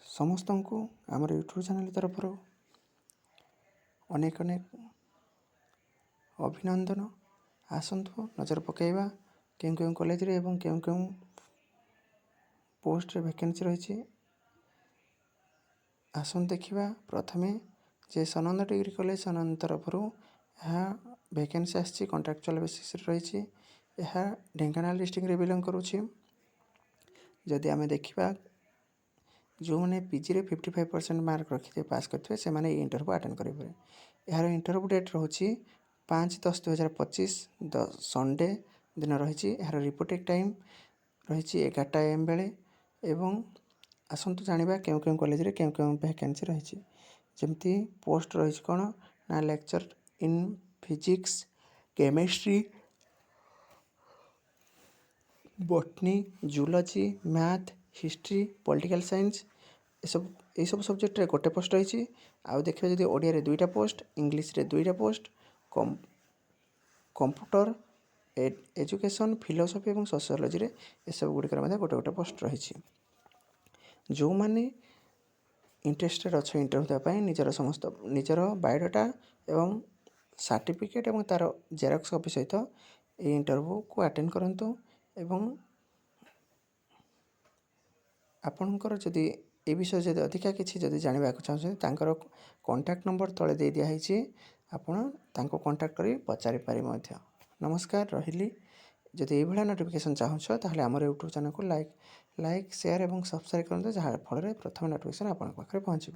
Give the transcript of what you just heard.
ସମସ୍ତଙ୍କୁ ଆମର YouTube channel ତରଫରୁ ଅନେକ ଅନେକ ଅଭିନନ୍ଦନ। ଆସନ୍ତୁ ନଜର ପକାଇବା କେଉଁ କେଉଁ କଲେଜରେ ଏବଂ କେଉଁ କେଉଁ ପୋଷ୍ଟରେ ଭ୍ୟାକେନ୍ସି ରହିଛି। ଆସନ୍ତୁ ଦେଖିବା। ପ୍ରଥମେ ଯେ ସନନ୍ଦ ଡିଗ୍ରୀ କଲେଜ ସନନ୍ଦ ତରଫରୁ ଏହା ଭ୍ୟାକେନ୍ସି ଆସିଛି, କଣ୍ଟ୍ରାକ୍ଚୁଆଲ୍ ବେସିସ୍ରେ ରହିଛି। ଏହା ଢେଙ୍କାନାଳ ଡିଷ୍ଟ୍ରିକ୍ଟରେ ବିଲଙ୍ଗ କରୁଛି। ଯଦି ଆମେ ଦେଖିବା, ଯେଉଁମାନେ ପିଜିରେ 55% ମାର୍କ ରଖିଥିବେ, ପାସ୍ କରିଥିବେ, ସେମାନେ ଏହି ଇଣ୍ଟରଭ୍ୟୁ ଆଟେଣ୍ଡ କରିପାରିବେ। ଏହାର ଇଣ୍ଟରଭ୍ୟୁ ଡେଟ୍ ରହୁଛି 5/10/2025 ସଣ୍ଡେ ଦିନ ରହିଛି। ଏହାର ରିପୋର୍ଟିଂ ଟାଇମ୍ ରହିଛି 11ଟା AM ବେଳେ। ଏବଂ ଆସନ୍ତୁ ଜାଣିବା କେଉଁ କେଉଁ କଲେଜରେ କେଉଁ କେଉଁ ଭ୍ୟାକେନ୍ସି ରହିଛି। ଯେମିତି ପୋଷ୍ଟ ରହିଛି କ'ଣ ନା lecture in physics, chemistry, botany, zoology, math, history, political science, ଏସବୁ ସବଜେକ୍ଟରେ ଗୋଟେ ପୋଷ୍ଟ ରହିଛି। ଆଉ ଦେଖିବା ଯଦି ଓଡ଼ିଆରେ 2ଟା ପୋଷ୍ଟ, ଇଂଲିଶରେ 2ଟା ପୋଷ୍ଟ, କମ୍ପ୍ୟୁଟର, ଏଜୁକେସନ୍, ଫିଲୋସଫି ଏବଂ ସୋସିଓଲୋଜିରେ ଏସବୁ ଗୁଡ଼ିକରେ ମଧ୍ୟ ଗୋଟେ ଗୋଟେ ପୋଷ୍ଟ ରହିଛି। ଯେଉଁମାନେ ଇଣ୍ଟରେଷ୍ଟେଡ୍ ଅଛ ଇଣ୍ଟରଭ୍ୟୁ ଦେବା ପାଇଁ ନିଜର ବାୟୋଡାଟା ଏବଂ ସାର୍ଟିଫିକେଟ୍ ଏବଂ ତା'ର ଜେରକ୍ସ କପି ସହିତ ଏହି ଇଣ୍ଟରଭ୍ୟୁକୁ ଆଟେଣ୍ଡ କରନ୍ତୁ। ଏବଂ ଆପଣଙ୍କର ଯଦି ଏ ବିଷୟରେ ଯଦି ଅଧିକା କିଛି ଯଦି ଜାଣିବାକୁ ଚାହୁଁଛନ୍ତି, ତାଙ୍କର କଣ୍ଟାକ୍ଟ ନମ୍ବର ତଳେ ଦେଇ ଦିଆହେଇଛି। ଆପଣ ତାଙ୍କୁ କଣ୍ଟାକ୍ଟ କରି ପଚାରିପାରିବେ ମଧ୍ୟ। ନମସ୍କାର, ରହିଲି। ଯଦି ଏଇଭଳିଆ ନୋଟିଫିକେସନ୍ ଚାହୁଁଛ, ତାହେଲେ ଆମର ୟୁଟ୍ୟୁବ୍ ଚ୍ୟାନେଲକୁ ଲାଇକ୍, ସେୟାର ଏବଂ ସବସ୍କ୍ରାଇବ୍ କରନ୍ତୁ, ଯାହା ଫଳରେ ପ୍ରଥମେ ନୋଟିଫିକେସନ୍ ଆପଣଙ୍କ ପାଖରେ ପହଞ୍ଚିବ।